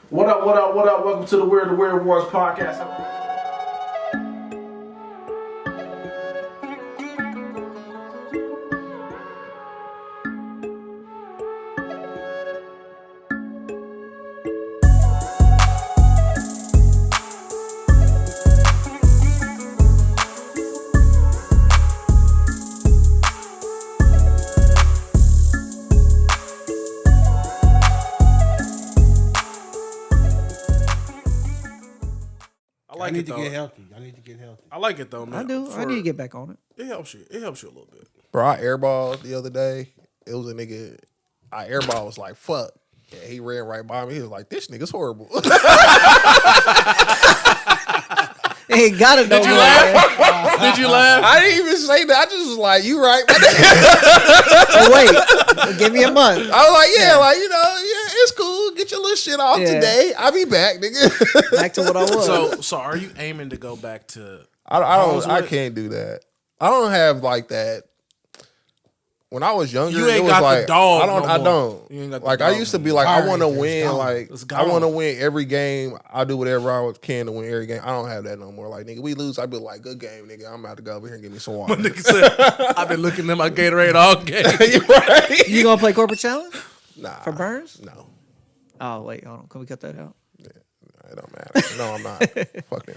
What up, what up, what up? Welcome to the Weird Wars podcast. I need to get healthy. I like it though, man. I do. I need to get back on it. It helps you. It helps you a little bit. Bro, I airballed the other day. It was a nigga. I airball was like, fuck. Yeah, he ran right by me. He was like, this nigga's horrible. Hey, gotta know. Did you laugh? Did you laugh? I didn't even say that. I just was like, you right. Oh, wait, give me a month. I was like, like, it's cool. Get your little shit off today. I'll be back, nigga. Back to what I was. So are you aiming to go back to? I can't do that. I don't have like that. When I was younger, You ain't it was got like, the dog. I don't. You ain't got the like I dog used to no be more. like, I want to win. Like It's I gone. want to win every game. I'll do whatever I can to win every game. I don't have that no more. Like nigga, we lose. I be like, good game, nigga. I'm about to go over here and give me some water. Nigga said, I've been looking at my Gatorade all game. You right? You gonna play corporate challenge Nah. for Burns? No. Oh wait, hold on. Can we cut that out? Yeah, it don't matter. No, I'm not. Fuck them.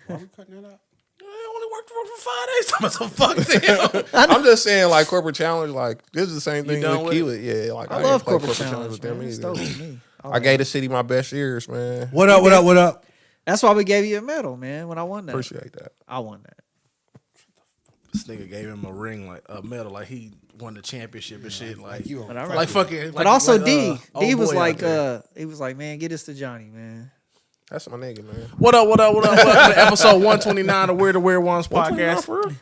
Why are we cutting that out? I only worked for 5 days. So fuck them. I'm just saying, like corporate challenge, like this is the same thing done with with Kiewit. Yeah, like I ain't love play corporate challenge with them man. It's either. dope to me. I gave the city my best years, man. What up? That's why we gave you a medal, man. When I won that, Appreciate that. I won that. This nigga gave him a ring, like a medal, like he won the championship and shit. Like you But I like remember- fucking. But also D old was boy like, out there. he was like, man, get this to Johnny, man. That's my nigga, man. What up? Welcome to episode 129 of Weird the Weird Ones podcast. For real?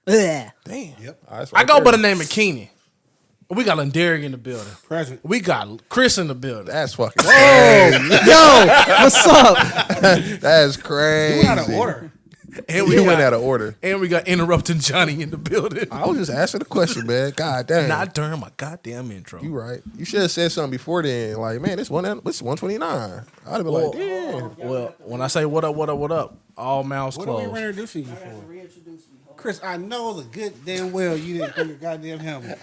Yeah. Damn. Yep. That's I right go by there. the name of Keenan. We got Lindari in the building. Present. We got Chris in the building. That's fucking Yo, what's up? That's crazy. You went out of order. And You went got, out of order. and we got interrupting Johnny in the building. I was just asking a question, man. God damn. Not during my goddamn intro. You right. You should have said something before then. Like, man, this 129. I'd have been like, damn. Well, when I say what up, all mouths What are we closed. reintroducing you for? Chris, I know the good damn well you didn't bring a goddamn helmet.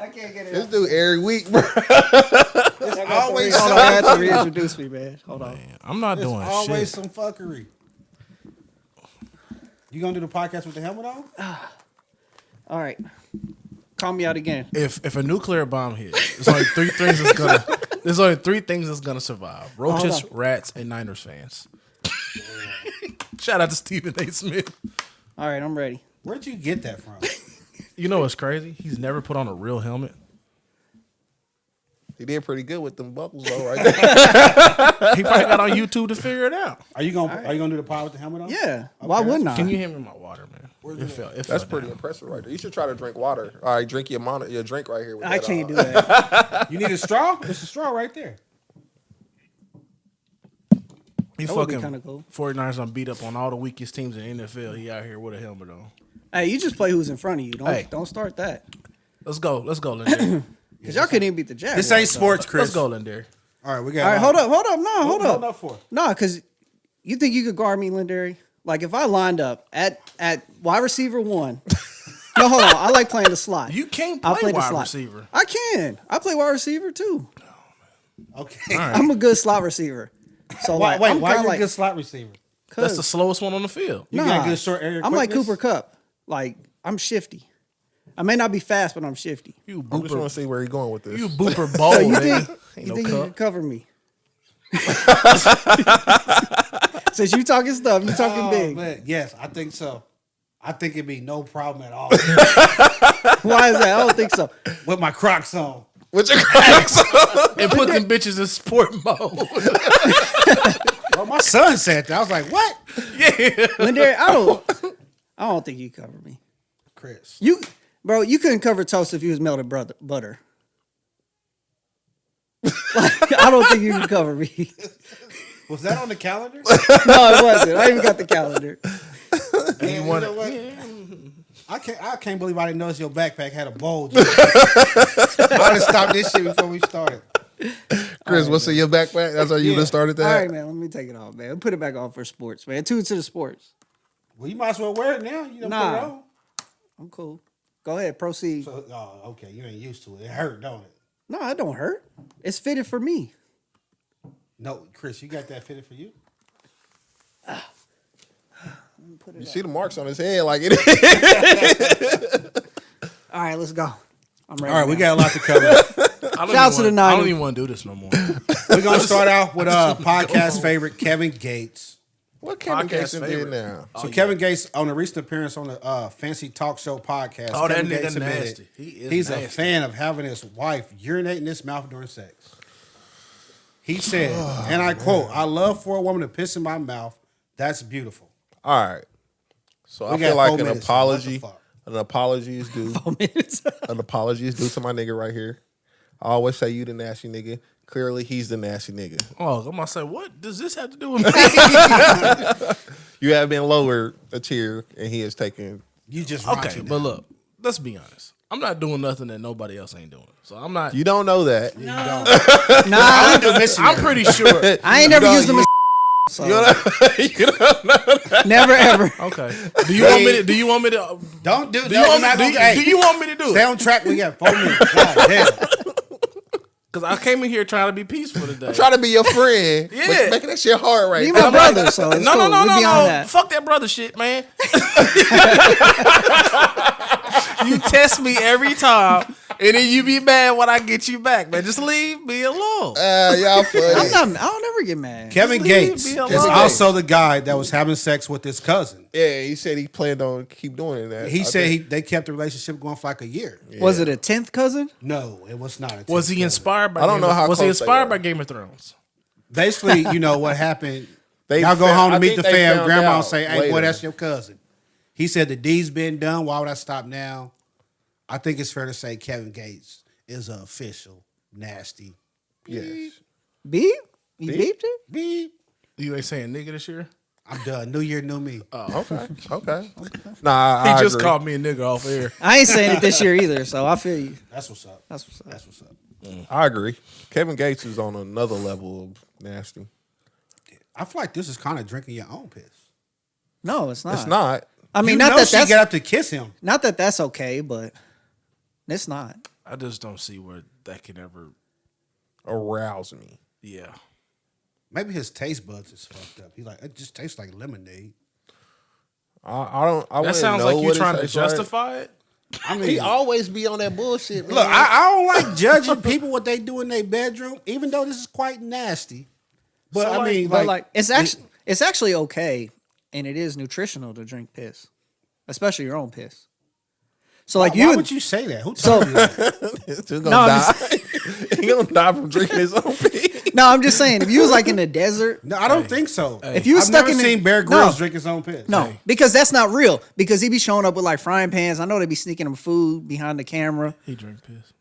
I can't get it. This dude every week, bro. It's always Hold some on, I had to fuckery. reintroduce me, man. Hold on. Man, I'm not There's doing always shit. some fuckery. You gonna do the podcast with the helmet on? All right. Call me out again. If a nuclear bomb hit, there's only three things that's gonna survive: roaches, Hold rats, and Niners fans. Shout out to Stephen A. Smith. All right, I'm ready. Where'd you get that from? You know what's crazy? He's never put on a real helmet. He did pretty good with them buckles, though, right there. He probably got on YouTube to figure it out. Are you gonna do the pod with the helmet on? Yeah. Why Okay. wouldn't I? Can you hand me my water, man? It fell That's pretty down. impressive right there. You should try to drink water. All right, drink your drink right here. With I that, can't do that. You need a straw? There's a straw right there. He That would be fucking kinda cool. 49ers done beat up on all the weakest teams in the NFL. He out here with a helmet on. Hey, you just play who's in front of you. Don't start that. Let's go, Lindari. Because y'all couldn't even beat the Jaguars. This ain't so. sports, Chris. Let's go, Lindari. All right, we got. All right, hold up. No, hold Hold up. up for. No, because you think you could guard me, Lindari? Like, if I lined up at wide receiver 1. No, hold on. I like playing the slot. You can't I'll play the wide slot. receiver. I can. I play wide receiver, too. Okay. All right. I'm a good slot receiver. So, like, Wait, I'm why kinda you a like, good slot receiver? That's the slowest one on the field. You got good short area I'm like quickness? Cooper Kupp. Like, I'm shifty. I may not be fast, but I'm shifty. You I just want booper, to see where he's going with this. you booper bowl, So you nigga. think, Ain't you no think you cup. can cover me? Since you talking stuff, you talking big. Man, yes, I think so. I think it'd be no problem at all Why is that? I don't think so. with my Crocs on. With your cracks. And put them bitches in sport mode. Well, my son said that. I was like, "What?" Lindari, I don't think you cover me. Chris, Bro, you couldn't cover toast if you was melted butter. Like, I don't think you can cover me. was that on the calendar? No, it wasn't. I even got the calendar. Man, you wanna- know what? I can't believe I didn't notice your backpack had a bulge. I would have stopped this shit before we started. Chris, what's in your backpack? That's how you just started that? All right, man. Let me take it off, man. Put it back on for sports, man. Tune to the sports. Well, you might as well wear it now. You don't put it on. I'm cool. Go ahead, proceed. So, okay. You ain't used to it. It hurt, don't it? No, it don't hurt. It's fitted for me. No, Chris, you got that fitted for you? You see the marks on his head like it. All right, let's go. I'm ready. All right, we got a lot to cover. Shout out to the I Niners. don't even want to do this no more. We're going to start out with podcast favorite, Kevin Gates. What Kevin Gates did favorite. now? So Kevin Gates, on a recent appearance on the Fancy Talk Show podcast, Oh, that Kevin nigga Gates admitted nasty. He's nasty. a fan of having his wife urinate in his mouth during sex. He said, and I quote, "I love for a woman to piss in my mouth. That's beautiful." All right. So I We feel got like 4 an minutes. apology. What An apology is due. 4 minutes. An apology is due to my nigga right here. I always say you the nasty nigga. Clearly, he's the nasty nigga. Oh, I'm gonna say, what does this have to do with me? You have been lowered a tier, and he has taken. You just Okay, raunchy but now. look, let's be honest. I'm not doing nothing that nobody else ain't doing. So I'm not. You don't know that. You don't. Nah, I'm pretty sure. I ain't never No, used them. you- So You don't know. never ever. Okay. Do you want me to? Do you want me to? Don't do Do that. you want me? Do you want me to do Stay it? on track. We got 4 minutes. God damn. Because I came in here trying to be peaceful today. Try to be your friend. Yeah. But making that shit hard right You now. my brother, so it's No, cool. no, We beyond no. that. Fuck that brother shit, man. You test me every time, and then you be mad when I get you back, man. Just leave me alone. Y'all funny. I don't never get mad. Kevin leave Gates me is alone. also the guy that was having sex with his cousin. Yeah, he said he planned on keep doing that. He I said think- they kept the relationship going for like a year. Was it a 10th cousin? No, it was not. Was he inspired by? I don't know how Was he close they inspired were. by Game of Thrones? Basically, you know what happened. They Y'all go found- home I to meet think the they fam. found Grandma out say, "Hey, boy, later. that's your cousin." He said the deed's been done. Why would I stop now? I think it's fair to say Kevin Gates is an official nasty. Yes. Beep? You beeped it? Beep. You ain't saying nigga this year? I'm done. New year, new me. Okay. Nah, He I just agree. called me a nigga off air. I ain't saying it this year either, so I feel you. That's what's up. That's what's up. That's what's up. I agree. Kevin Gates is on another level of nasty. I feel like this is kind of drinking your own piss. No, it's not. It's not. I mean, You not know that she that's get up to kiss him. not that that's okay, but it's not. I just don't see where that can ever. Arouse me. Yeah. Maybe his taste buds is fucked up. He's like, it just tastes like lemonade. I don't. I That wouldn't sounds know like you what it trying to tastes like. justify it. I mean, He always be on that bullshit. Man. look, I don't like judging people what they do in their bedroom, even though this is quite nasty. But So, I like- mean, But like it's actually okay, and it is nutritional to drink piss, especially your own piss. So like why would you say that? Who So told you that? He's gonna No, I'm die. He gonna die from drinking his own pee. no, I'm just saying if you was like in the desert, No, I don't think so. if you was I've stuck never in the, seen Bear no, Grylls drink his own piss. No, because that's not real. Because he be showing up with like frying pans. I know they be sneaking him food behind the camera. He drink piss.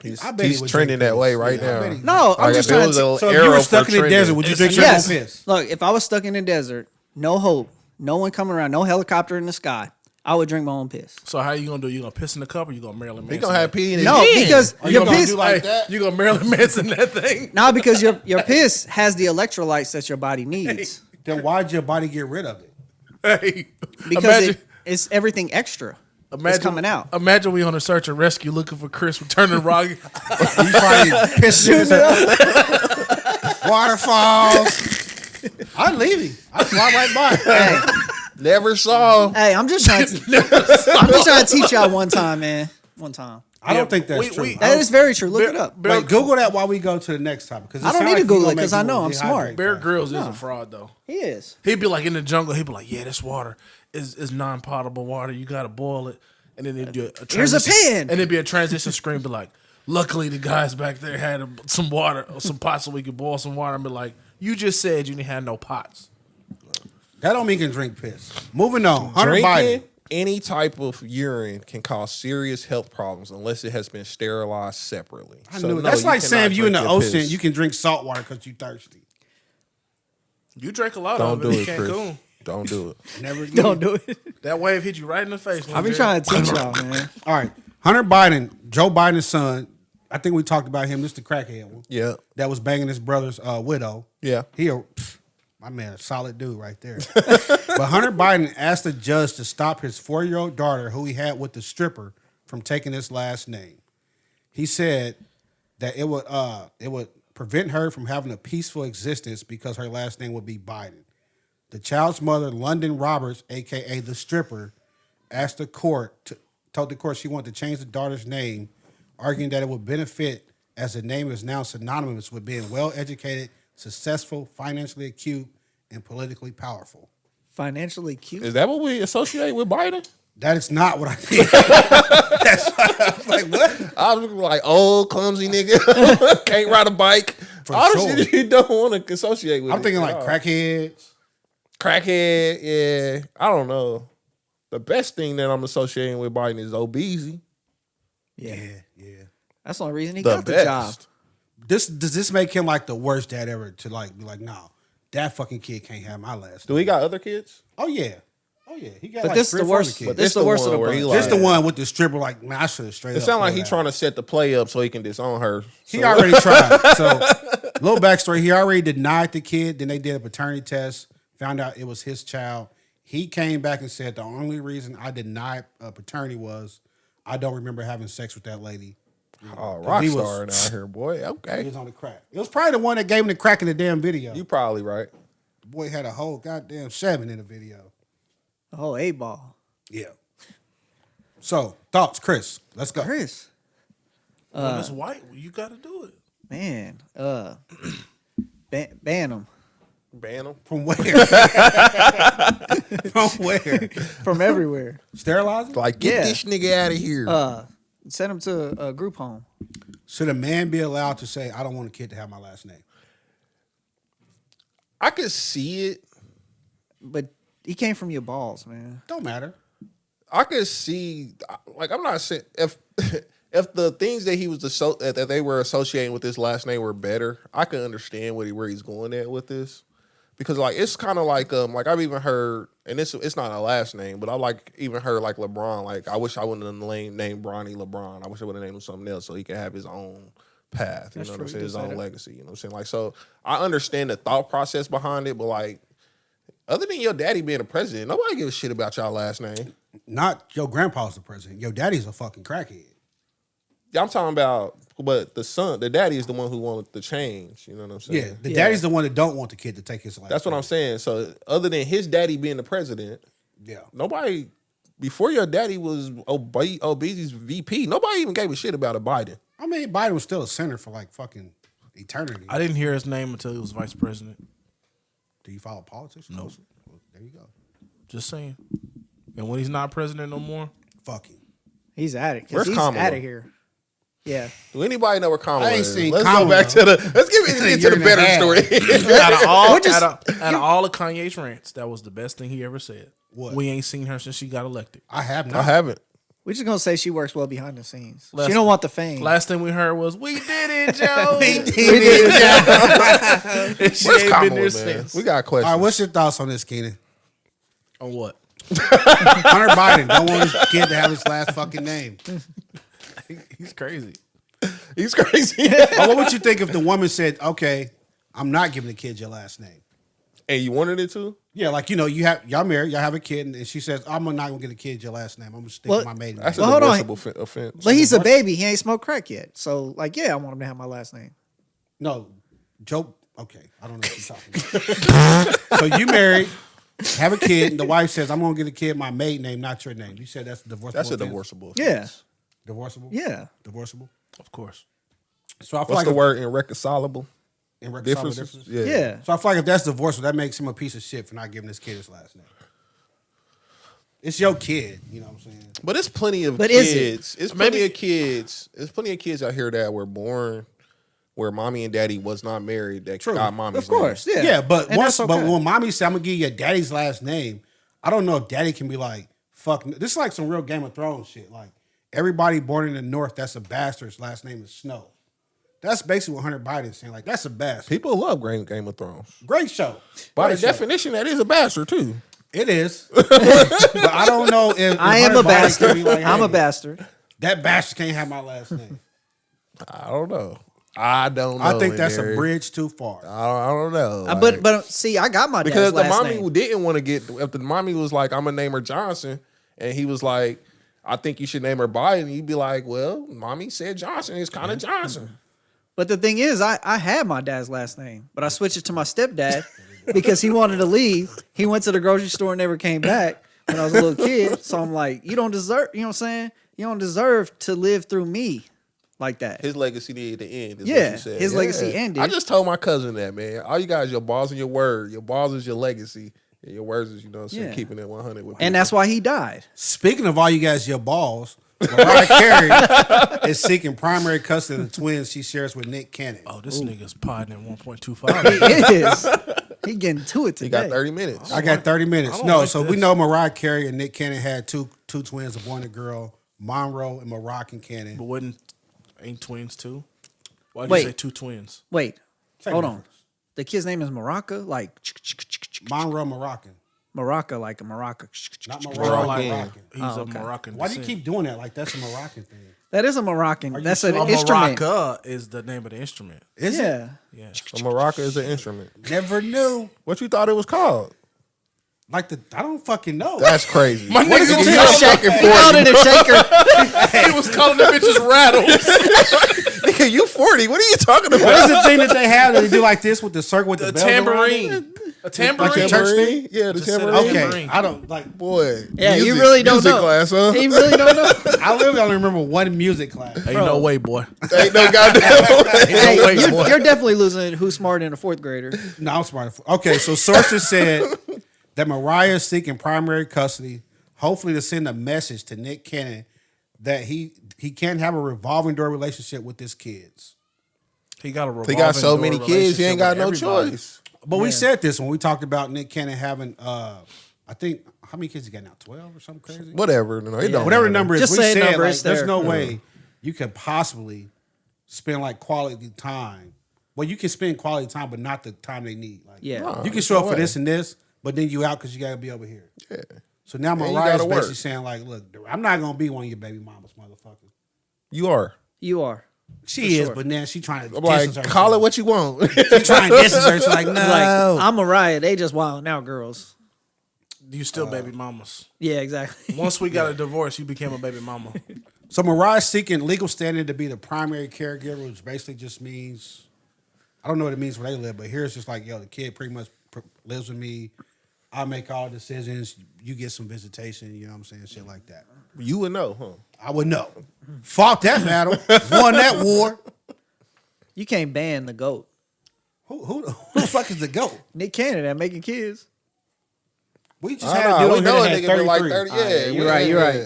He's, I bet he he's would trending drink that way piss. right Yeah, I now. bet he- No, I'm Like, just if it trying was to. a So if you arrow were for stuck in the trending- desert, would you drink your Yes. own piss? Look, if I was stuck in the desert, no hope, no one coming around, no helicopter in the sky, I would drink my own piss. So how you gonna do? You gonna piss in the cup or you gonna Marilyn Manson? He gonna have pee in his No, hand. because Are you your gonna piss. do like that? You gonna Marilyn Manson that thing? No, because your piss has the electrolytes that your body needs. Then why'd your body get rid of it? Hey, Because imagine, it's everything extra. imagine it's coming out. Imagine we on a search and rescue looking for Chris returning rock. You probably pissed in his waterfalls. I'd leave him. I'd fly right by. Hey, Never saw. hey, I'm just trying to teach y'all one time, man. One time. I don't think that's we- true. we- That is very true. Look it up. Wait, Google that while we go to the next topic. Because I don't need to Google it 'cause I know I'm smart. Bear Grylls is a fraud though. He is. He'd be like in the jungle. He'd be like, "Yeah, this water is non-potable water. You gotta boil it." And then it'd do a Here's a transition- pan. And it'd be a transition screen. Be like, "Luckily, the guys back there had some water, or some pots, so we could boil some water." And be like, "You just said you didn't have no pots." That don't mean you can drink piss. Moving on. Hunter Drinking Biden. any type of urine can cause serious health problems unless it has been sterilized separately. I So, knew it. no, That's you like saying cannot if you in the drink your ocean, piss. you can drink salt water because you thirsty. You drank a lot Don't of do it. it, in Chris. Cancun. Don't do it. Never Don't do it. That wave hit you right in the face. I've been trying to teach y'all, man. All right. Hunter Biden, Joe Biden's son, I think we talked about him. This the crackhead one. Yeah. That was banging his brother's widow. Yeah. My man, a solid dude right there. But Hunter Biden asked the judge to stop his 4-year-old daughter, who he had with the stripper, from taking his last name. He said that it would prevent her from having a peaceful existence because her last name would be Biden. The child's mother, London Roberts, a.k.a. the stripper, told the court she wanted to change the daughter's name, arguing that it would benefit as the name is now synonymous with being well-educated, successful, financially acute, and politically powerful. Financially cute. Is that what we associate with Biden? That is not what I think. That's I was like, what? I was like, old, clumsy nigga. Can't ride a bike. For All the sure. shit you don't want to associate with. I'm thinking it like at all. crackheads. Crackhead, yeah. I don't know. The best thing that I'm associating with Biden is obesity. Yeah. Yeah. That's the only reason he The got the job. best. Does this make him like the worst dad ever to like be like, no, that fucking kid can't have my last Do name. he got other kids? Oh yeah. He got But like this is 3 the or 4 worst. kids. But this is the worst of the where he bunch. like- This the one with the stripper like, man, I should have straight It up. sounds like told he that. trying to set the play up so he can disown her. He So- already tried. So, little backstory. He already denied the kid. Then they did a paternity test, found out it was his child. He came back and said the only reason I denied paternity was I don't remember having sex with that lady. Oh, rock He was- star out here, boy. He Okay. was on the crack. It was probably the one that gave him the crack in the damn video. You probably right. Boy had a whole goddamn 7 in the video. The whole A-ball. Yeah. So, thoughts, Chris. Let's go. Chris, When it's white, you got to do it. man, ban him Ban him. From where? From where? from everywhere. Sterilizing? Like, get Yeah. this nigga out of here. Send him to a group home. Should a man be allowed to say, I don't want a kid to have my last name? I could see it. But he came from your balls, man. Don't matter. I could see, like, I'm not saying if if the things that he was that they were associating with his last name were better, I could understand where he's going at with this, because like it's kind of like I've even heard, and it's not a last name, but I even heard like LeBron, like I wish I wouldn't have named Bronny LeBron. I wish I would have named him something else so he could have his own path. You That's know what true. I'm saying? You His can say own that. legacy. You know what I'm saying? Like, so I understand the thought process behind it, but like, other than your daddy being a president, nobody gives a shit about y'all last name. Not your grandpa's the president. Your daddy's a fucking crackhead. Yeah, I'm talking about, but the daddy is the one who wanted the change. You know what I'm saying? Yeah, the daddy's the one that don't want the kid to take his life. That's what I'm saying. So other than his daddy being the president, Yeah. nobody, before your daddy was Obesity's VP, nobody even gave a shit about a Biden. I mean, Biden was still a senator for like fucking eternity. I didn't hear his name until he was vice president. Do you follow politics? No. Well, there you go. Just saying. And when he's not president no more, Fuck him. He's at it. 'Cause Where's he's Kamala? out of here. Yeah. Do anybody know where Kamala I ain't is? seen Let's Kamala. go back to let's get a into year the and a better half. story. out of all just- out of all of Kanye's rants, that was the best thing he ever said. What? We ain't seen her since she got elected. I have not. I haven't. We're just gonna say she works well behind the scenes. Last- she don't want the fame. Last thing we heard was, "We did it, Joe." She Where's ain't Kamala, been there man? since. We got questions. All right, what's your thoughts on this, Keenan? On what? Hunter Biden don't want his kid to have his last fucking name. He's crazy. He's crazy. But what would you think if the woman said, "Okay, I'm not giving the kid your last name"? And you wanted it to? Yeah, like y'all married, y'all have a kid, and she says, "I'm not gonna get a kid your last name. I'm gonna stick Well, with my maiden name." That's Well, a hold on. divorceable offense. But he's a baby. He ain't smoked crack yet. So, like, yeah, I want him to have my last name. No, Joe. Okay, I don't know what you're talking about. So you married, have a kid, and the wife says, "I'm gonna get a kid my maiden name, not your name." You said that's divorceable. That's a offense? divorceable Yeah. offense. Divorceable. Yeah. Divorceable. Of course. So I feel What's like the word? Irreconcilable? irreconcilable Differences? differences. Yeah. So I feel like if that's divorceable, that makes him a piece of shit for not giving this kid his last name. It's your kid, you know what I'm saying? But it's plenty of But is it? kids. It's plenty of kids. There's plenty of kids out here that were born where mommy and daddy was not married that True. got mommy's Of course. name. Yeah. Yeah, but And once, that's but okay. when mommy said, "I'm gonna give you your daddy's last name," I don't know if daddy can be like, "Fuck." This is like some real Game of Thrones shit. Like everybody born in the North that's a bastard's last name is Snow. That's basically what Hunter Biden is saying. Like that's a bastard. People love Game of Thrones. Great show. By Great the show. definition, that is a bastard too. It is. But I don't know if I am Hunter a Biden can bastard. be like, I'm a "Hey, bastard. That bastard can't have my last name." I don't know. I don't know. I think that's a Larry. bridge too far. I don't know. But see, I got my because dad's if the last mommy name. didn't want to get, if the mommy was like, I'm gonna name her Johnson, and he was like, I think you should name her Biden, you'd be like, well, mommy said Johnson. It's kind of Johnson. But the thing is, I had my dad's last name, but I switched it to my stepdad because he wanted to leave. He went to the grocery store and never came back when I was a little kid. So I'm like, you don't deserve, you know what I'm saying? You don't deserve to live through me like that. His legacy needed to end. Is Yeah, what you said. his legacy ended. I just told my cousin that, man. All you guys, your balls and your word. Your balls is your legacy. And your words is, you know what I'm saying, Yeah. keeping it 100 with And people. that's why he died. Speaking of all you guys, your balls, Mariah Carey is seeking primary custody of the twins she shares with Nick Cannon. Oh, this nigga's potting at 1.25. He is. He getting to it today. He got 30 minutes. I got 30 I minutes. don't No, like so we this. know Mariah Carey and Nick Cannon had two twins, a boy and a girl, Monroe and Moroccan Cannon. But ain't twins too? Why'd Wait. you say two twins? Wait, Same hold on. difference. The kid's name is Maraca, like Monroe Moroccan, Maraca, like a maraca. not Moroccan. Moroccan. Moroccan. He's Oh, a okay. Moroccan. Why do you descent. keep doing that? Like that's a Moroccan thing. That is a Moroccan. you That's an sure? A instrument. maraca is the name of the instrument. Is it? Yeah. Yes. A maraca is an instrument. Never knew. What you thought it was called? Like I don't fucking know. That's crazy. My nigga You was not calling fucking He called 40. it a shaker. He was calling the bitches rattles. Nigga, you 40. What are you talking What about? is the thing that they have that they do like this with the circle with the A bells around it? tambourine. A tambourine. Like the church thing? Yeah, the Just said it. tambourine. Okay, Tambourine. I don't like. Boy. Yeah, you music- really don't music know. class, huh? He really don't know. I literally only remember one music class. Ain't no way, boy. Ain't no goddamn way. Hey, no way, you're, boy. you're definitely losing Who's Smarter Than a Fourth Grader. No, I'm smart. Okay, so sources said that Mariah is seeking primary custody, hopefully to send a message to Nick Cannon that he can't have a revolving door relationship with his kids. He got a He got so revolving many door kids, he ain't got no relationship with everybody. choice. But we said this when we talked about Nick Cannon having, I think, how many kids he got now? 12 or something crazy? Whatever. No, it don't Whatever matter. the number is, Just we say a said number, like, it's there's there. no way you could possibly spend like quality time. Well, you can spend quality time, but not the time they need. Like, Yeah. Nah, you can there's show no up for way. this and this, but then you out because you got to be over here. Yeah. So now you Mariah's gotta basically work. saying like, look, I'm not going to be one of your baby mamas, motherfucker. You are. You are. She is, sure. but now she trying to I'm like, distance call it herself. what you want. She trying to distance her. She's like, no. Like, I'm Mariah. They just wilding out, girls. You still baby mamas. Yeah, exactly. Once we got a divorce, you became a baby mama. So Mariah's seeking legal standing to be the primary caregiver, which basically just means, I don't know what it means where they live, but here it's just like, yo, the kid pretty much lives with me. I make all decisions. You get some visitation. You know what I'm saying? Shit like that. You would know, huh? I would know. Fought that battle. Won that war. You can't ban the GOAT. Who the fuck is the GOAT? Nick Cannon at making kids. We just had a dude we on know here a that nigga had been like 33. 30. Yeah, you're right, you're right.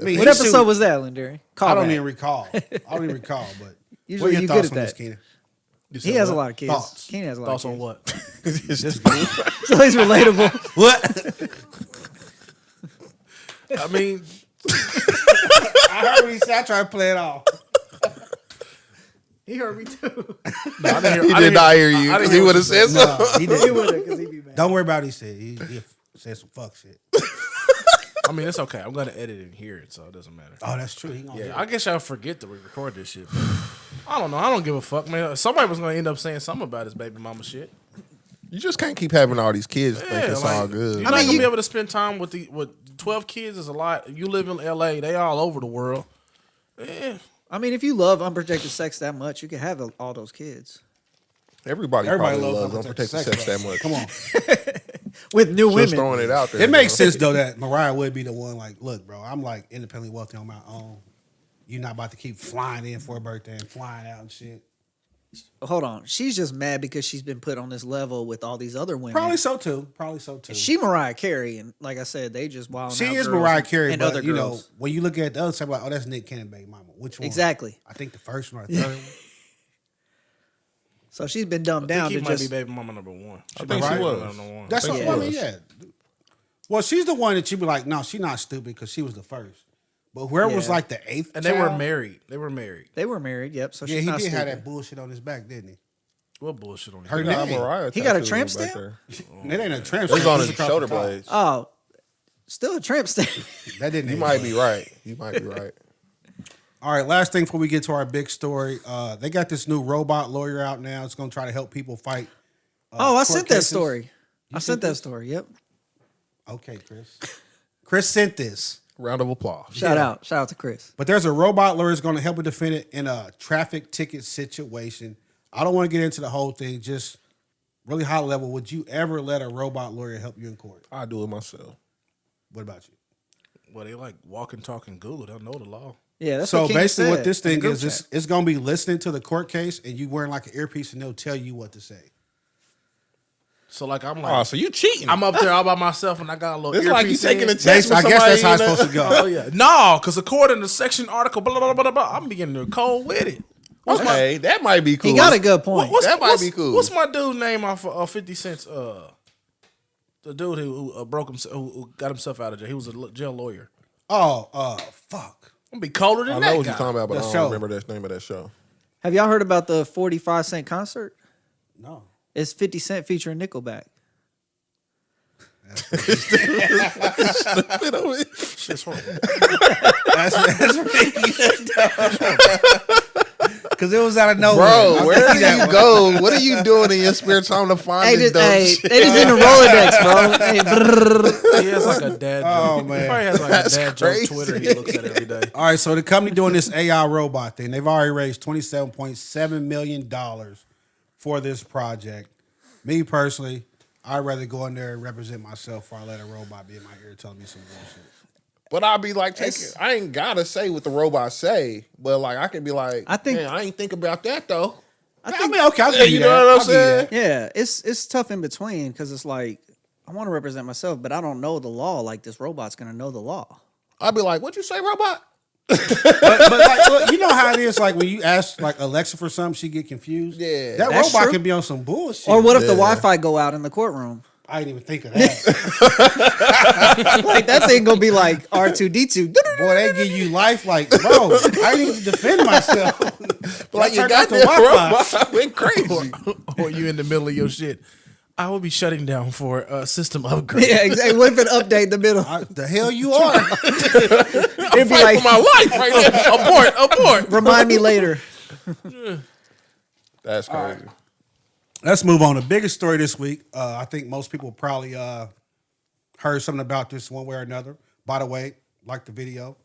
I mean, What he's episode too- was that, Lindari? Call I don't back. even recall. I don't even recall, but Usually what are you your good thoughts at on this, that. Keenan? He has a lot of kids. Thoughts. Keenan has a lot Thoughts of on kids. what? So he's relatable. What? I mean, I heard what he said. I tried to play it off. He heard me too. no, I didn't hear, He I did didn't not hear- hear you. I didn't He hear would what have you said so. No, he He didn't. would have because he be mad. Don't worry about what he said. He said some fuck shit. I mean, it's okay. I'm gonna edit and hear it, so it doesn't matter. Oh, that's true. He gonna Yeah, do I it. guess y'all forget that we record this shit. I don't know. I don't give a fuck, man. Somebody was gonna end up saying something about his baby mama shit. You just can't keep having all these kids think it's all good. You're not gonna be able to spend time with 12 kids is a lot. You live in LA, they all over the world. Yeah. I mean, if you love unprotected sex that much, you can have all those kids Everybody Everybody probably loves loves unprotected unprotected sex sex, that bro. much. Come on. with new Just women. throwing it out there. It makes you know? sense though that Mariah would be the one. Like, look, bro, I'm like independently wealthy on my own. You're not about to keep flying in for a birthday and flying out and shit. Hold on, she's just mad because she's been put on this level with all these other women. Probably so too. She Mariah Carey, and like I said, they just wild. She out is girls Mariah Carey, and but other you know, girls. when you look at the other side, like, oh, that's Nick Cannon, baby mama. Which one? Exactly. I think the first one or the third one. So she's been dumbed I down think to he might just. be baby mama number one. I think she Right? was. Number one. That's think what she I mean. was. Yeah. Well, she's the one that you be like, no, she's not stupid because she was the first. But whoever was Yeah. like the eighth, And they were child, married. They were married. They were married. Yep. So Yeah, she's he not did have stupid. that bullshit on his back, didn't he? What bullshit on Her here? He got name. Mariah He got a tattooed tramp back stamp? there. It ain't a tramp. It was stamp, on it's his across shoulder the top. blades. Oh, still a tramp stamp. That didn't. You might be right. You might be right. All right, last thing before we get to our big story. They got this new robot lawyer out now. It's going to try to help people fight. I sent that cases. story. I sent sent that this? story. Yep. Okay, Chris. Chris sent this. Round of applause. Shout out to Chris. But there's a robot lawyer that's going to help a defendant in a traffic ticket situation. I don't want to get into the whole thing. Just really high level. Would you ever let a robot lawyer help you in court? I do it myself. What about you? Well, they like walking, talking Google. They'll know the law. Yeah, that's So what King basically, what said this in the thing group is, chat. it's going to be listening to the court case, and you wearing like an earpiece, and they'll tell you what to say. So like I'm like, Oh, so you cheating? I'm up there all by myself, and I got a little. It's like you earpiece taking in. a test. I with guess that's somebody how it's in supposed to go. Oh yeah, no, because according to section article, blah blah blah blah blah, I'm being there cold with it. Okay, that might be cool. He got a good point. That might be cool. What's my dude name off of 50 Cent's? The dude who broke himself, who got himself out of jail. He was a jail lawyer. Oh, fuck. I'm gonna be colder than I that know what guy. you're talking about, but The I don't show. remember the name of that show. Have y'all heard about the 45 cent concert? No. It's 50 Cent featuring Nickelback. Shit's horrible. That's because it was out of nowhere. Bro, I'm where thinking do that you one. go? What are you doing in your spare time to find this dope shit? They just in the Rolodex, bro. Hey, brrr. He has like a dad joke. Oh, man. He probably has like That's a dad crazy. joke Twitter he looks at every day. All right, so the company doing this AI robot thing, they've already raised $27.7 million for this project. Me personally, I'd rather go in there and represent myself before I let a robot be in my ear telling me some bullshit. But I'll be like, I ain't gotta say what the robot say, but like I can be like, I think- man, I ain't think about that though. I mean, okay, I'll give you you that. know what I'm I'll give you saying? that. Yeah, it's tough in between because it's like I want to represent myself, but I don't know the law like this robot's gonna know the law. I'll be like, what you say, robot? But like, look, you know how it is. Like when you ask like Alexa for something, she get confused. Yeah. that That's robot true. can be on some bullshit. Or what if the Yeah. Wi-Fi go out in the courtroom? I didn't even think of that. Like that thing gonna be like R2D2. Boy, they give you life. Like, bro, I need to defend myself. Like you turned got off the that robot went crazy. Or you in the middle of your shit. I will be shutting down for a system upgrade. Yeah, exactly. What if it update in the middle? The hell you are? It'd be Fight like, for my life right now. Abort. remind me later. That's crazy. Let's move on. The biggest story this week. I think most people probably heard something about this one way or another. By the way, like the video.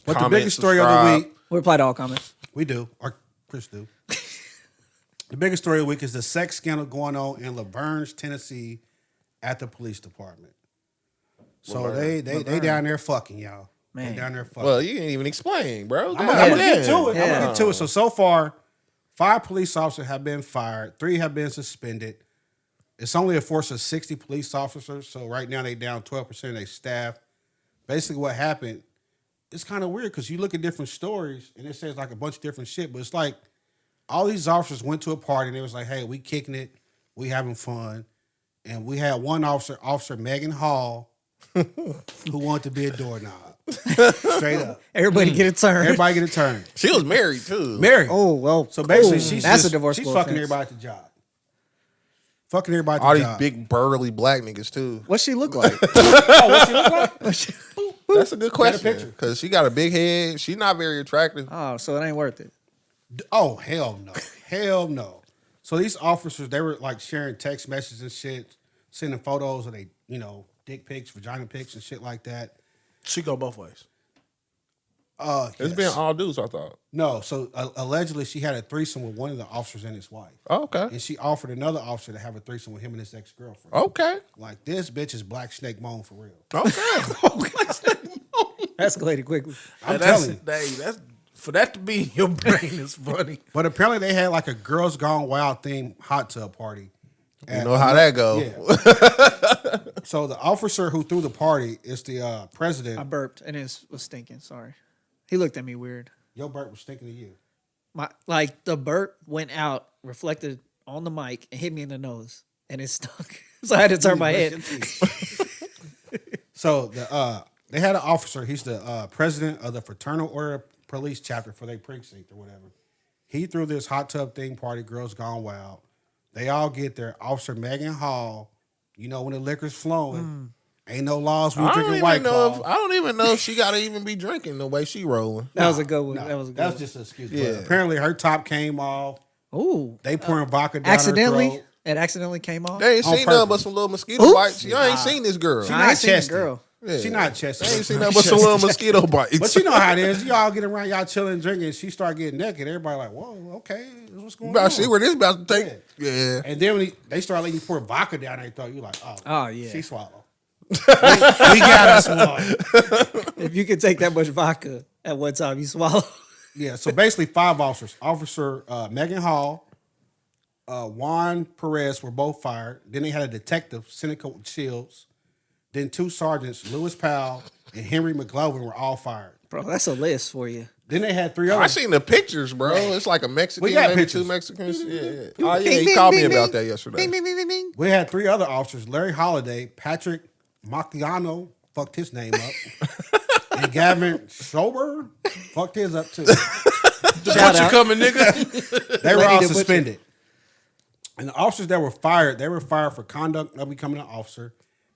But Comment, the biggest story of subscribe. the week, We reply to all comments. we do, or Chris do. The biggest story of the week is the sex scandal going on in Laverne, Tennessee, at the police department. So Laverne. they down there fucking, y'all. Man. They down there fucking. Well, you didn't even explain, bro. I'm gonna get to it. I'm gonna Yeah. get to it. So far, 5 police officers have been fired. 3 have been suspended. It's only a force of 60 police officers. So right now they down 12% of their staff. Basically, what happened? It's kind of weird because you look at different stories and it says like a bunch of different shit, but it's like all these officers went to a party and it was like, "Hey, we kicking it, we having fun," and we had one officer, Officer Megan Hall, who wanted to be a doorknob. Straight up. Everybody get a turn. Everybody get a turn. She was married too. Mary. Oh well. So basically, cool. she's that's just, a divorce. she's cool fucking offense. everybody at the job. Fucking everybody at All the these job. big burly black niggas too. What she look like? Oh, what she look like? That's a good question picture. because she got a big head. She's not very attractive. Oh, so it ain't worth it. Oh, hell no. Hell no. So these officers, they were like sharing text messages and shit, sending photos of they, dick pics, vagina pics and shit like that. She go both ways. It's Yes. been all dudes, I thought. No, so allegedly she had a threesome with one of the officers and his wife. Oh, okay. And she offered another officer to have a threesome with him and his ex-girlfriend. Okay. Like, this bitch is Black Snake Moan for real. Okay. Escalated quickly. I'm That's, telling you. that's for that to be in your brain is funny. But apparently they had like a Girls Gone Wild themed hot tub party. You know how that go. Yeah. So the officer who threw the party is the president. I burped and it was stinking. Sorry. He looked at me weird. Your burp was stinking to you. The burp went out, reflected on the mic, and hit me in the nose, and it stunk. So I had to turn my head. So they had an officer. He's the president of the Fraternal Order Police chapter for their precinct or whatever. He threw this hot tub thing party. Girls Gone Wild. They all get there. Officer Megan Hall. When the liquor's flowing, Ain't no laws. We I don't drinking even White know. Claw. I don't even know if she gotta even be drinking the way she rolling. That was a good one. That was a good one. just an excuse. Yeah. But apparently her top came off. Ooh. They pouring vodka down her Accidentally? throat. It accidentally came off? They ain't On seen nothing but purpose. some little mosquito Oops. bites. Y'all ain't seen this girl. She I not ain't seen the chesty. girl. Yeah. She not chesty. They ain't seen nothing but some little mosquito bites. But you know how it is. Y'all get around, y'all chilling, drinking. She start getting naked. Everybody like, whoa, okay, what's going You on? about to see where this about to take. Yeah. And then when they start letting you pour vodka down their throat, you like, Oh, yeah. she swallowed. we got us one. If you could take that much vodka at one time, you swallow. Yeah, so basically 5 officers. Officer Megan Hall, Juan Perez were both fired. Then they had a detective, Seneca Shields. Then 2 sergeants, Lewis Powell and Henry McGlovin, were all fired. Bro, that's a list for you. Then they had 3 others. I seen the pictures, bro. It's like a Mexican, We got maybe pictures. 2 Mexicans. Yeah. Oh Bing, yeah, he bing, called bing, me about bing. that yesterday. Bing, bing, bing, bing, bing. We had 3 other officers, Larry Holiday, Patrick Macchiano, fucked his name up, and Gavin Schober fucked his up too. Shout out. coming, nigga. They were Lady all the Butcher. suspended. And the officers that were fired, they were fired for conduct of becoming an officer,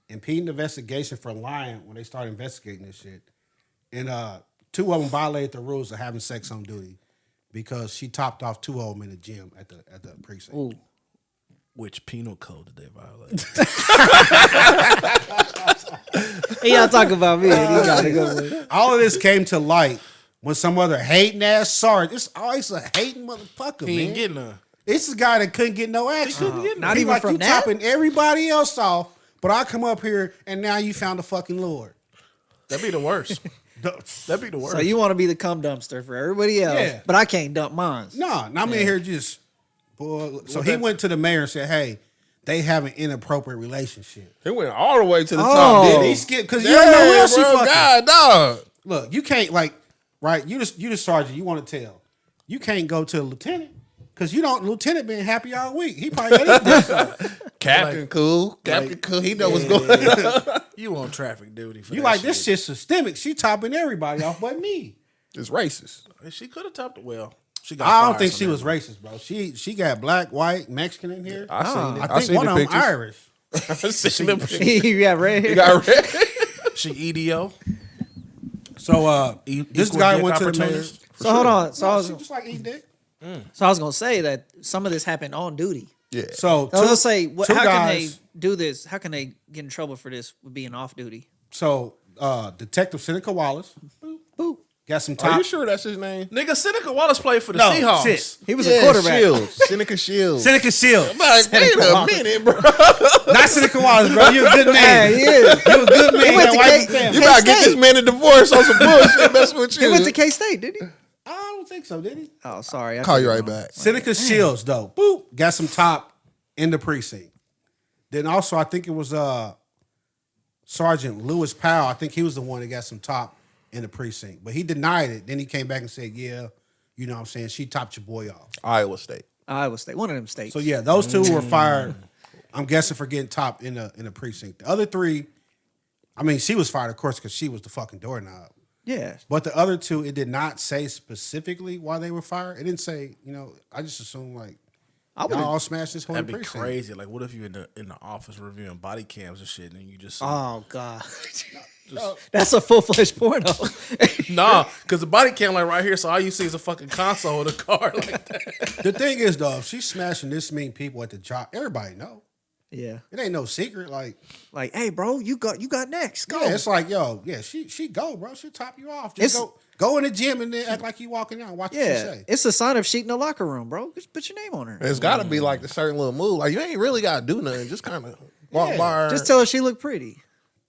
impeding the investigation for lying when they started investigating this shit. And 2 of them violated the rules of having sex on duty because she topped off 2 of them in the gym at the precinct. Ooh. Which penal code did they violate? Hey, y'all talk about me. You gotta go with it. All of this came to light when some other hating ass sergeant. It's always a hating motherfucker, He man. ain't getting none. It's a guy that couldn't get no action. Not He even like, from you that? topping everybody else off, but I come up here and now you found the fucking Lord. That'd be the worst. That'd be the worst. So you want to be the cum dumpster for everybody else, Yeah. but I can't dump mine. No, I'm in here just. Boy. So he went to the mayor and said, "Hey, they have an inappropriate relationship." He went all the way to the Oh. top, didn't he? He skipped because you don't know who else she bro, fucking. God, dog. Look, you can't right. You the sergeant. You want to tell. You can't go to the lieutenant because you don't. Lieutenant been happy all week. He probably got his dick sucked. Captain cool. Captain cool. He know what's going on. You on traffic duty for You that like shit. this shit's systemic. She topping everybody off but me. It's racist. She could have topped it. Well, she got. I don't fired think from she that was one. racist, bro. She got black, white, Mexican in here. I seen it. I I think seen one the of them pictures. Irish. I seen the pictures. You got red hair. You got red. She EDO. So this Equal guy dick went to the mayor. opportunities. So hold on. So She just like eat dick. I was gonna say that some of this happened on duty. Yeah. So I was gonna say, how can guys- they do this? How can they get in trouble for this with being off duty? So Detective Seneca Wallace Boop. got some Are top. you sure that's his name? Nigga, Seneca Wallace played for the No, Seahawks. shit. He was a quarterback. Shields. Seneca Shields. Seneca Shields. I'm like, wait a minute, bro. Not Seneca Wallace, bro. You're a good man. Hey, he is. You're a good man. He went That to wife K- and You family. about to get this man a divorce on some bullshit. Mess with you. He went to K State, did he? I don't think so, did he? Oh, sorry. I Call took you it right wrong. back. Seneca Shields, though. Boop. Got some top in the precinct. Then also, I think it was Sergeant Lewis Powell. I think he was the one that got some top in the precinct. But he denied it. Then he came back and said, yeah, you know what I'm saying? She topped your boy off. Iowa State. Iowa State. One of them states. So, yeah, those 2 were fired, I'm guessing, for getting top in the precinct. The other 3, I mean, she was fired, of course, because she was the fucking doorknob. Yeah. But the other 2, it did not say specifically why they were fired. It didn't say, I just assumed like y'all all smashed this whole That'd be precinct. crazy. Like, what if you in the office reviewing body cams and shit, and you just see, Oh God. That's a full fledged porno. nah, because the body cam like right here, so all you see is a fucking console in the car like that. The thing is, though, if she's smashing this many people at the job, everybody know. Yeah. It ain't no secret. Like, Like, hey, bro, you got next. Go. yeah, it's like, yo, yeah, she go, bro. She'll top you off. Just go in the gym and then act like you walking out. Watch what she Yeah. say. It's a sign of sheet in the locker room, bro. Just put your name on her. It's got to be like the certain little move. Like, you ain't really got to do nothing. Just kind of walk by her. Just tell her she looked pretty.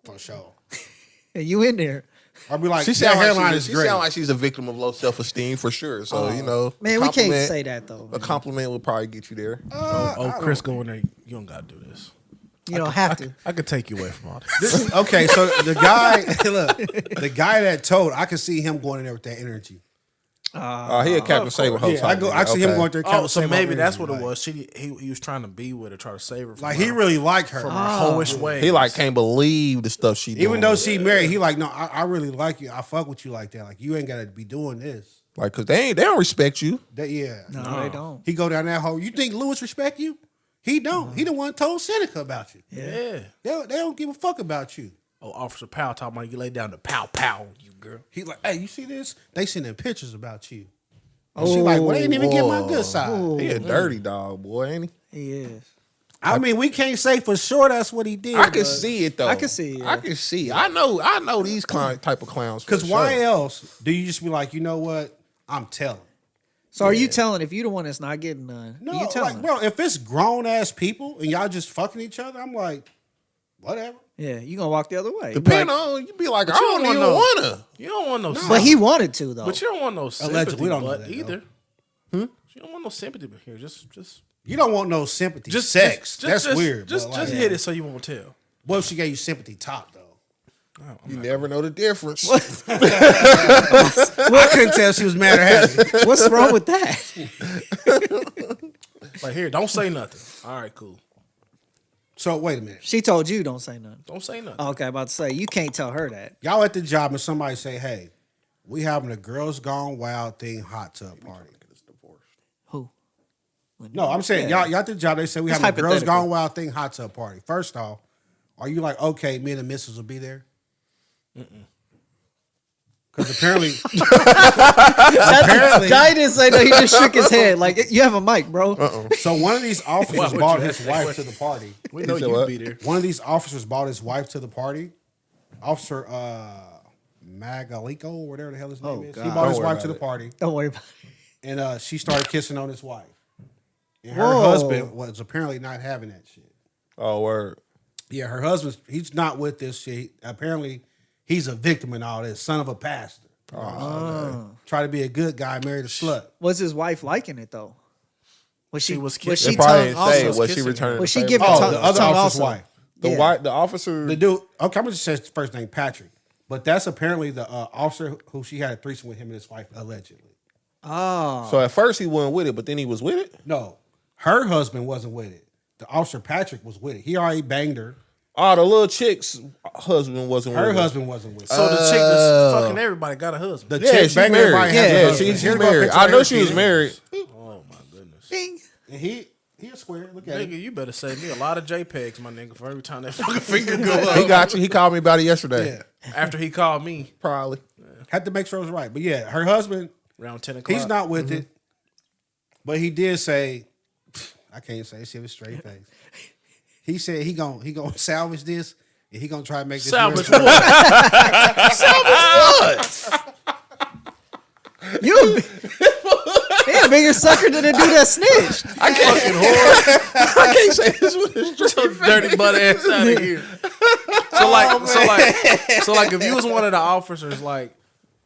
For sure. And you in there. I'll be like, She that sound hairline like is she great. sound like she's a victim of low self-esteem for sure. So, Man, we can't compliment- say that though. A compliment would probably get you there. Chris, go in there. You don't gotta do this. You don't have to. I could take you away from all this. Okay, so the guy, look, the guy that told, I could see him going in there with that energy. He a Captain Saber host. Yeah, I see him going there. Oh, so Captain maybe Saber that's energy, what it like- was. He was trying to be with her, try to save her. From Like, her, he really liked her. from her hoish ways. He like can't believe the stuff she doing. Even though she married, he like, no, I really like you. I fuck with you like that. Like, you ain't got to be doing this. like, cause they don't respect you. That, yeah. No, they don't. He go down that hole. You think Lewis respect you? He don't. He the one told Seneca about you. yeah. They don't give a fuck about you. Oh, Officer Powell talking about you lay down the pow, you girl. He like, hey, you see this? They sending pictures about you. And she like, well, they didn't even get my good side. He a dirty dog, boy, ain't he? He is. I mean, we can't say for sure that's what he did. I can see it though. I can see it. I can see it. I know these type of clowns. Because why else do you just be like, you know what? I'm telling. So are you telling if you the one that's not getting none? No, you telling? like, bro, if it's grown ass people and y'all just fucking each other, I'm like, whatever. Yeah, you gonna walk the other way. Depending on, you be like, I don't even wanna. You don't want no. But he wanted to though. But you don't want no sympathy. Allegedly, we don't know but that, either. You don't want no sympathy but here. Just You don't want no sympathy. Just sex. That's weird. Just hit it so you won't tell. What if she gave you sympathy top though? You never know the difference. I couldn't tell if she was mad or happy. What's wrong with that? Like here, don't say nothing. All right, cool. So wait a minute. She told you don't say nothing. Don't say nothing. Okay, about to say you can't tell her that. Y'all at the job and somebody say, hey, we having a Girls Gone Wild thing hot tub party. Who? No, I'm saying y'all at the job, they say we It's having a Girls hypothetical. Gone Wild thing hot tub party. First off, are you like, okay, me and the missus will be there? Because apparently, Guy didn't say no. He just shook his head. Like you have a mic, bro. so one of these officers Why would bought you his ask that wife to the party. We know said you'd what? be there. One of these officers bought his wife to the party. Officer Magalico, or whatever the hell his name is. He God. bought his Don't worry wife to the about party, Don't worry about it. and she started kissing on his wife. And her Whoa. husband was apparently not having that shit. Oh, word. Yeah, her husband, he's not with this shit. Apparently, he's a victim in all this. Son of a pastor. Try to be a good guy, married a slut. Was his wife liking it though? Was she? She was Was kissing. she They probably tongue didn't also? say was she kissing her. returning. Was the she favor. giving Oh, tongue? the other tongue officer's also? wife. The officer. The dude, okay, I'm going to say his first name, Patrick. But that's apparently the officer who she had a threesome with him and his wife, allegedly. Oh, So at first he wasn't with it, but then he was with it. No, her husband wasn't with it. The officer, Patrick, was with it. He already banged her. Oh, the little chick's husband wasn't Her with it. husband wasn't with it. So the chick that's fucking everybody got a husband. The Yeah, chick she's banged married. everybody. Yeah, has a yeah, husband. she's Here's my married. picture I of know her she was penis. married. Oh my goodness. Bing. And he a square. Look at Nigga, it. you better save me a lot of JPEGs, my nigga, for every time that fucking finger go up. He got you. He called me about it yesterday. Yeah. After he called me Probably. Had to make sure it was right. But yeah, her husband, around 10 o'clock. he's not with it. But he did say, I can't say shit with a straight face. He said he gonna salvage this and he gonna try to make this Salvage marriage work. You a bigger sucker than the dude that snitched. I fucking whore. I can't say this with his Your dirty butt ass out of here. So like, if you was one of the officers, like,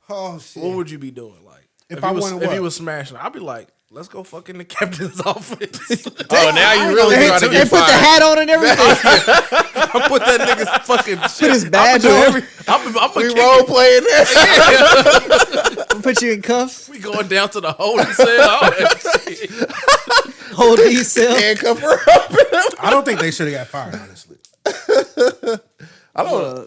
Oh shit. what would you be doing? Like, If I you was, wanted if what? you was smashing, I'd be like, let's go fuck in the captain's office. Oh, now you really They trying to put get the fired. hat on and everything. I put that nigga's fucking shit. his badge on. I'm We kick role playing that. Put you in cuffs. We going down to the holding cell. All that shit. Hold these cell. Handcuff her up. I don't think they should have got fired, honestly.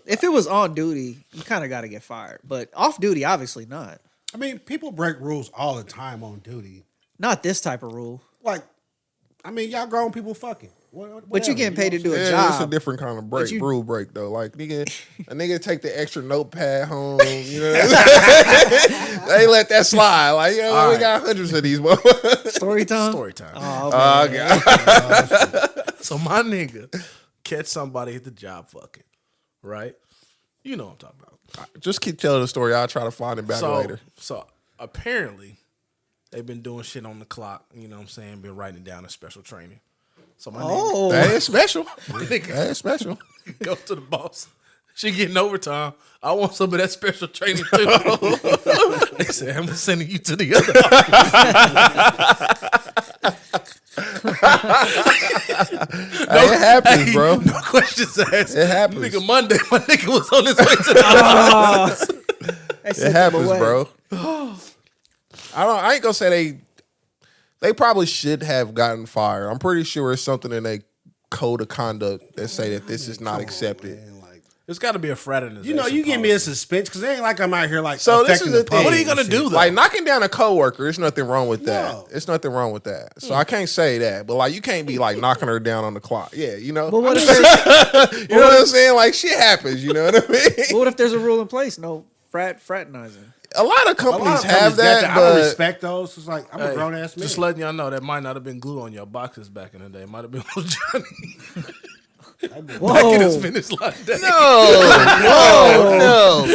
If it was on duty, you kind of got to get fired. But off duty, obviously not. I mean, people break rules all the time on duty. Not this type of rule. Like, I mean, y'all grown people fucking. But you getting paid to do a Yeah, it's a job. different kind of break, you- rule break though. Like a nigga take the extra notepad home. You know, they let that slide. Like we right. got hundreds of these. Motherfuckers. Story time. Story time. Oh, Oh man. god. So my nigga catch somebody at the job fucking, right? You know what I'm talking about. Just keep telling the story. I'll try to find it back later. So apparently they've been doing shit on the clock, you know what I'm saying, been writing down a special training. So my Oh, That is special. nigga That is special. go to the boss. She getting overtime. I want some of that special training too. They said, I'm sending you to the other. It happens, bro. No questions asked. It happens. Nigga, Monday, my nigga was on his way to the office. It happens, bro. I ain't gonna say they probably should have gotten fired. I'm pretty sure it's something in a code of conduct that say that this is not accepted. Man, like, There's got to be a fraternization. You know, you give me a suspension because it ain't like I'm out here like So this affecting is the the thing. public What are you gonna and do shit. though? Like knocking down a coworker, there's nothing wrong with that. No. It's nothing wrong with that. So I can't say that. But like you can't be like knocking her down on the clock. Yeah, you know. But what if there's, You know what I'm saying? Like shit happens, you know what I mean? what if there's a rule in place? No fraternizing. A lot of A lot companies of have companies got that, I don't but respect those. It's like I'm a Hey, grown ass man. just letting y'all know that might not have been glue on your boxes back in the day. Might have been little Johnny. Back in his Whoa. finish line day.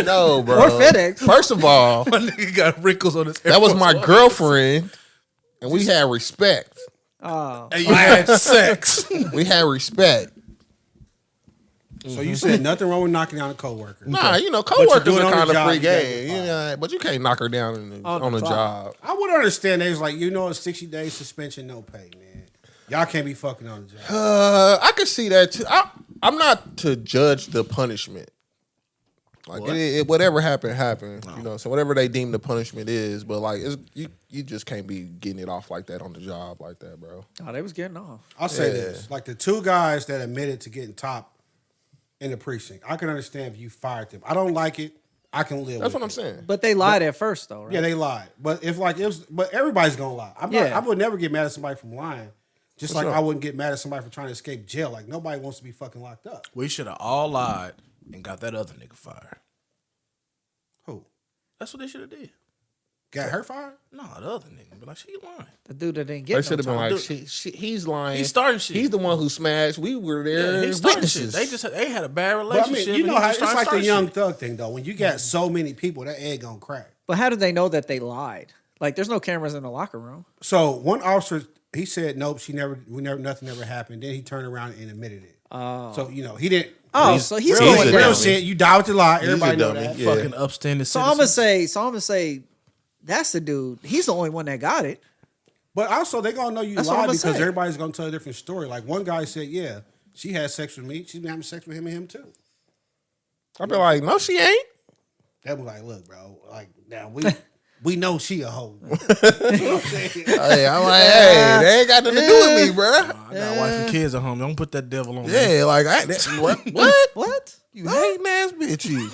no, bro. Or FedEx. First of all, My nigga got wrinkles on his. that was my Force One. girlfriend, and we had respect. Oh. And you had sex. We had respect. So you said nothing wrong with knocking down a coworker. Nah, you know, But you coworkers do it are on the kind of job, free you gotta game. get You know, but you can't knock her down on the clock. job. I would understand. They was like, you know, a 60-day suspension, no pay, man. Y'all can't be fucking on the job. I could see that too. I'm not to judge the punishment. Like whatever happened. You know, so whatever they deem the punishment is, but like you just can't be getting it off like that on the job like that, bro. Oh, they was getting off. I'll say Yeah. this: like the two guys that admitted to getting top in the precinct, I can understand if you fired them. I don't like it. I can live. That's with what I'm it. saying. But they lied at first, though, right? Yeah, they lied. But if like it was, but everybody's gonna lie. Yeah. I would never get mad at somebody from lying. Just For like sure. I wouldn't get mad at somebody for trying to escape jail. Like nobody wants to be fucking locked up. We should have all lied and got that other nigga fired. Who That's what they should have did. got her fired? No, the other nigga. But like, she lying. The dude that didn't They get should have been time. like, he's lying. He's starting shit. He's the one who smashed. We were there. Yeah, he started shit. witnesses. They had a bad But I relationship. mean, you know and he how just it's like the started young shit. thug thing though. When you got so many people, that egg gonna crack. But how did they know that they lied? Like, there's no cameras in the locker room. So one officer, he said, "Nope, nothing ever happened." Then he turned around and admitted it. Oh. So you know he didn't. Oh, so he's real going a real down. dummy. shit. You die with the lie. He's a Everybody know dummy. that. Yeah. Fucking upstanding So I'm citizens. gonna say, that's the dude. He's the only one that got it. But also, they gonna know you That's what I'm lied gonna because say. everybody's gonna tell a different story. Like one guy said, "Yeah, she had sex with me. She's been having sex with him and him too." I'd be like, no, she ain't. That was like, "Look, bro. Like now we know she a hoe." Hey, I'm like, hey, they ain't got nothing to do with me, bro. I got a wife and kids at home. Don't put that devil on me. Yeah, like what? What? You hating ass bitch, you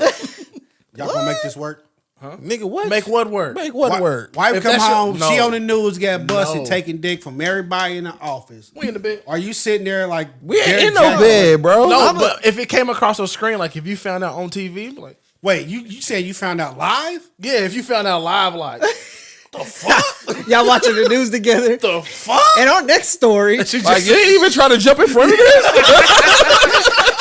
Y'all gonna make this work? nigga. What? Make what work? Make what work? Wife If come that's your- home, no. she on the news, got busted, No. taking dick from everybody in the office. We in the bed. Are you sitting there like We ain't Derek in no Jackson? bed, bro. No, but if it came across your screen, like if you found out on TV, like Wait, you said you found out live? yeah, if you found out live, like the fuck, Y'all watching the news together? the fuck. And our next story, She Like just you ain't even trying to jump in front of this.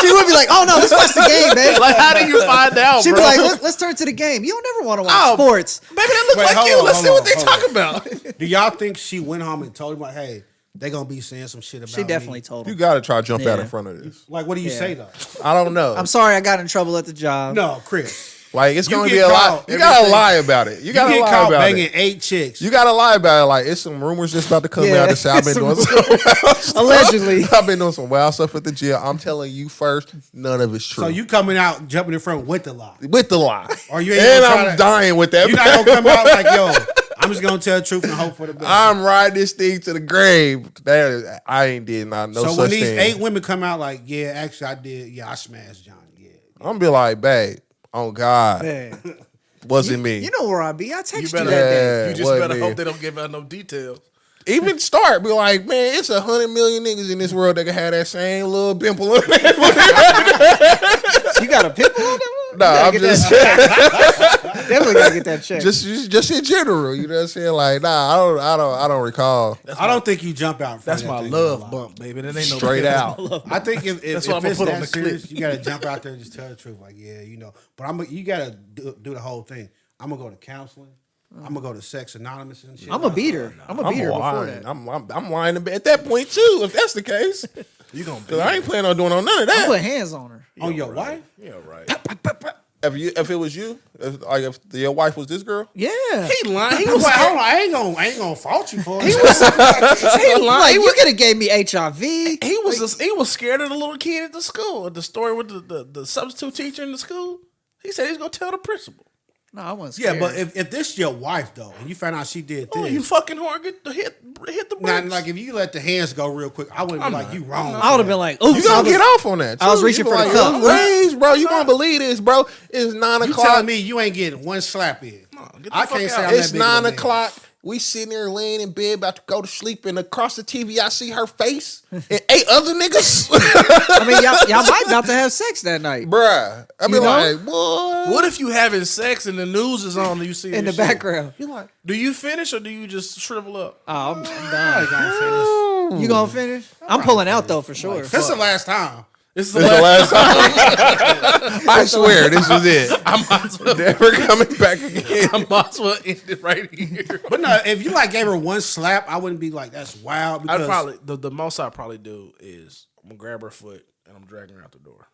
she would be like, "Oh no, let's watch the game, babe." like, how do you find out, She'd bro? be like, "Let's turn to the game. You don't ever want to watch Oh, sports." Baby, that look Wait, like hold you. on, Let's hold see what on, they hold talk on. about. Do y'all think she went home and told him like, hey, they gonna be saying some shit about She me? definitely told You him. gotta try to jump out Yeah. in front of this. Like, what do you Yeah. say though? I don't know. I'm sorry, I got in trouble at the job. No, Chris. Like it's You gonna get be a lie. caught You gotta everything. lie about it. You You gotta get lie caught about banging it. 8 chicks. You gotta lie about it. Like it's some rumors just about to come Yeah, out to say I've been some doing some wild stuff. Allegedly. I've been doing some wild stuff at the gym. I'm telling you first, none of it's true. So you coming out jumping in front with the lie. with the lie, Or you ain't and gonna try I'm to- dying with that. You're not gonna come out like, yo, I'm just gonna tell the truth and hope for the best. I'm riding this thing to the grave. That is, I ain't did not no So such when these thing. 8 women come out like, yeah, actually I did, yeah, I smashed Johnny. Yeah. I'm gonna be like, babe, oh God, Man. wasn't me. You know where I be. I text you, better- that day. Yeah, You just wasn't better me. hope they don't give out no details. Even start be like, man, it's 100 million niggas in this world that can have that same little pimple on their You got a pimple on that one? Nah, I'm just Definitely gotta get that checked. just in general. You know what I'm saying? Like, nah, I don't recall. I don't think you jump out in front That's of that my thing love a lot. bump, baby. That ain't no Straight that's out. my love I think if That's what if I'm it's gonna put that on the serious, clip. you gotta jump out there and just tell the truth. Like, yeah, you know. But you gotta do the whole thing. I'm gonna go to counseling. I'm gonna go to Sex Anonymous and shit. I'm a beater. I'm a beater before lying. that. I'm lying at that point too. If that's the case, You gonna be because I ain't planning on doing none of I that. put hands on her. On your wife? Yeah, right. If it was you, if your wife was this girl, Yeah. He lying. He Well, was hold on, I ain't gonna fault you for it. he lying. Like, He you was, could have gave me HIV. he was scared of the little kid at the school. The story with the substitute teacher in the school. He said he's gonna tell the principal. No, I wasn't Yeah, scared. but if this your wife though, and you found out she did this, Oh, you fucking hard. Hit the now, brakes. like if you let the hands go real quick, I wouldn't be like you wrong. I would have been like, oops. You gonna get off on that? I was too. reaching You for the like, cup. Raise, bro. You gonna believe this, bro? It's 9 You o'clock. telling me you ain't getting one slap in? get the I fuck can't say out. I'm It's that big of a 9 man. o'clock. We sitting there laying in bed about to go to sleep, and across the TV, I see her face and 8 other niggas. I mean, y'all might about to have sex that night Bruh. I be You know? like, what? What if you having sex and the news is on and you see in the this shit? background. You like, Do you finish or do you just shrivel up? Oh, I'm I ain't done. gonna finish. You gonna finish? I'm pulling out though for sure. This is the last time. This is the this the last. last time? I swear, this was it. I might as well. Never coming back again. I might as well end it right here. But no, if you like gave her one slap, I wouldn't be like that's wild. Because I'd probably the most I'd probably do is I'm gonna grab her foot and I'm dragging her out the door.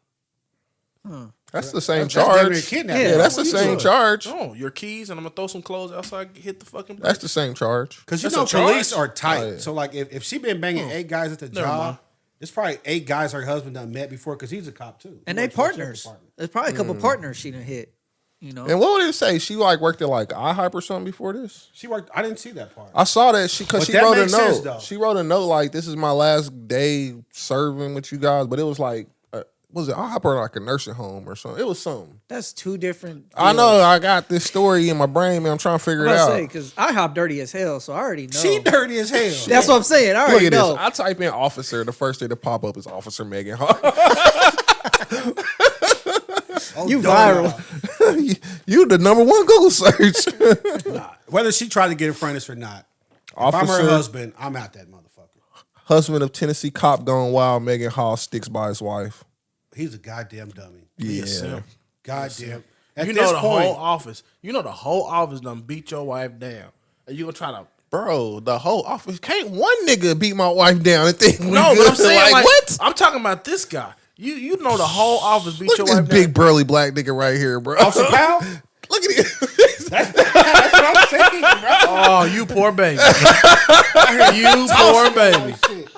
That's the same that's damn near charge. kidnapping. Yeah, that's the What you same doing? charge. Oh, your keys and I'm gonna throw some clothes outside. Hit the fucking. That's the same charge. Because you That's know a police charge? are tight. Oh, yeah. So like if she been banging 8 guys at the Never job, mind. it's probably 8 guys her husband done met before because he's a cop too. And He they works for the partners. sheriff's department. There's probably a couple partners she done hit. You know. And what would it say? She like worked at like IHOP or something before this? She worked. I didn't see that part. I saw that because But she that wrote a makes sense, note. though. She wrote a note like, "This is my last day serving with you guys," but it was like, was it IHOP or like a nursing home or something? It was something. That's two different. I know. I got this story in my brain, man. I'm trying to figure it I out. say because I hop dirty as hell, so I already know. She dirty as hell. That's what I'm saying. I Look already at know. this. I type in officer. The first thing to pop up is Officer Megan Hall. Oh, You darn. You the number 1 Google search. Nah. Whether she tried to get in front of us or not, if I'm her Officer, husband, I'm out that motherfucker. husband of Tennessee cop gone wild. Megan Hall sticks by his wife. He's a goddamn dummy. Yeah. Sim. Goddamn. At You this know the point, whole office. You know the whole office done beat your wife down, and you gonna try to. Bro, the whole office can't one nigga beat my wife down and think we No, good. but I'm saying like, what? I'm talking about this guy. You know the whole office beat Look your at this wife big down. burly black nigga right here, bro. Officer Powell? Look at it. That's what I'm saying, bro. Oh, you poor baby. You poor baby.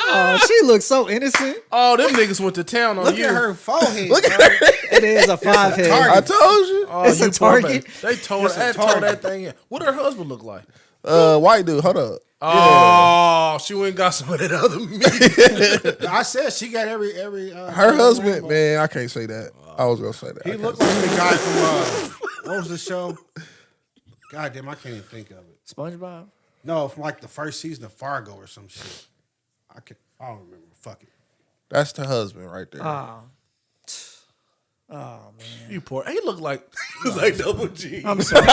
Oh, she looks so innocent. Oh, them niggas went to town on Look you. at her forehead. Look at bro. her. It is a 5 head. I told you. Oh, It's you a poor target. baby. They tore It's a that, tore target. that thing in. What her husband look like? White dude, hold up. Oh, she went and got some of that other meat. I said she got every Her husband, man, I can't say that. I was gonna say that. He I looked can't like the guy from what was the show? God damn, I can't even think of it. SpongeBob. No, from like the first season of Fargo or some shit. I don't remember. Fuck it. That's the husband right there. Oh. Oh man. You poor. He looked like like Double G. I'm sorry.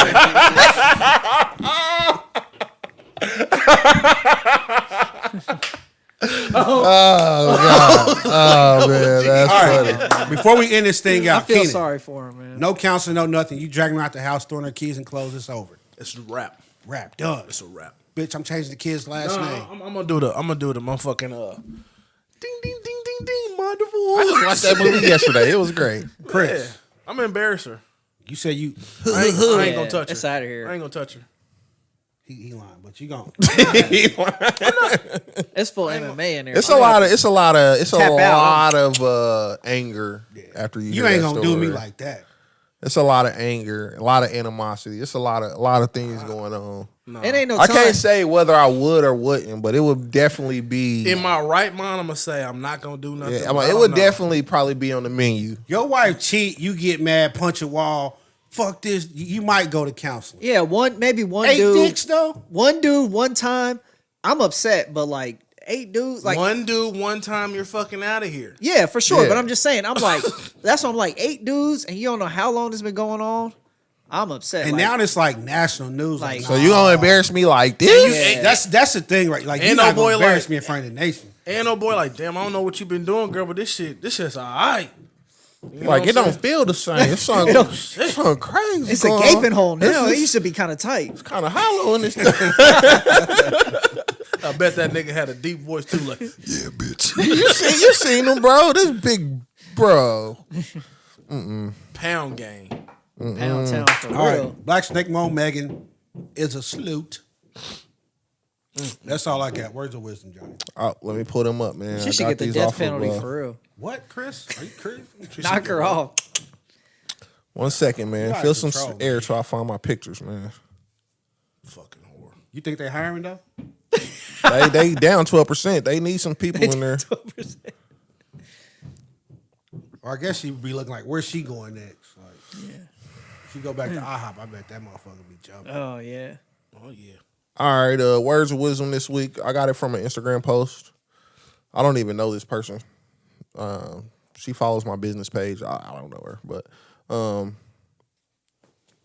Oh man, that's All funny. right. Before we end this thing I out, feel Keenan, sorry for him, man. no counseling, no nothing. You dragging her out the house, throwing her keys and clothes. It's over. It's a wrap. Rap done. It's a wrap. Bitch, I'm changing the kid's last name. I'm gonna do the motherfucking ding ding ding ding ding wonderful. I just watched that movie yesterday. It was great. Chris, Yeah, I'm gonna embarrass her. you said you I ain't Yeah, gonna touch her. it's outta here. I ain't gonna touch her. he lying, but you gon' It's full MMA in there. It's a lot of Tap out. anger after you. you hear ain't that gonna do me story. like that. It's a lot of anger, a lot of animosity. It's a lot of things going on. It ain't no I time. can't say whether I would or wouldn't, but it would definitely be. In my right mind, I'm gonna say I'm not gonna do nothing. Yeah, but I it don't would know. definitely probably be on the menu. Your wife cheat, you get mad, punch a wall. Fuck this. You might go to counseling. Yeah, maybe one 8 dude. dicks though. One dude, one time. I'm upset, but like 8 dudes, like one dude, one time, you're fucking out of here. yeah, for sure. Yeah. But I'm just saying, I'm like, that's why I'm like 8 dudes, and you don't know how long this been going on. I'm upset. And like, now it's like national news. Like, Like- So you gonna embarrass me like this? Yeah. that's the thing, right? Like, Ain't you no not boy gonna embarrass like- me in front of the nation. And no boy, like, damn, I don't know what you've been doing, girl, but this shit's all right. You know Like what it I'm don't saying? feel the same. It's something crazy. it's a going gaping on. hole now. It It's used to be kind of tight. kind of hollow in this thing. I bet that nigga had a deep voice too, like, Yeah, bitch. you seen him, bro? This big bro. pound game. Pound town for All real. right, Black Snake Mo Megan is a salute. That's all I got. Words of wisdom, Johnny. Oh, let me pull them up, man. She I should got get the these death off of, penalty for real. What, Chris? Are you crazy? Knock her off. 1 second, man. out Feel of some control, air man. till I find my pictures, man. Fucking whore. You think they hiring though? They down 12%. They need some people in there. 12%. Or I guess she'd be looking like, where's she going next? Like, Yeah. she go back to IHOP. I bet that motherfucker be jumping. Oh yeah. Oh yeah. All right, words of wisdom this week. I got it from an Instagram post. I don't even know this person. She follows my business page. I don't know her, but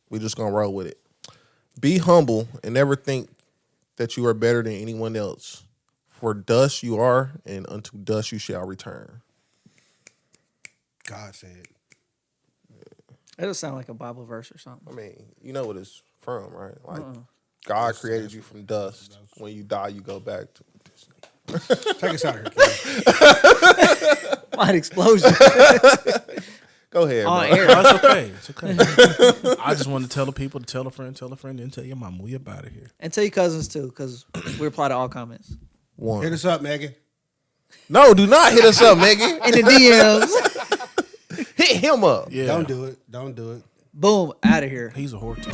we just gonna roll with it. Be humble and never think that you are better than anyone else. For dust you are, and unto dust you shall return. God said. That does sound like a Bible verse or something. I mean, you know what it's from, right? Like God created you from dust. When you die, you go back to this. Take us out of here, kid. Light explosion. Go ahead, On bro. air. No, it's okay. It's okay. I just want to tell the people to tell a friend, then tell your mama. We up out of here. And tell your cousins too, because we reply to all comments. One. Hit us up, Megan. No, do not hit us up, Megan. In the DMs. Hit him up. Yeah. Don't do it. Don't do it. Boom. Out of here. He's a whore too.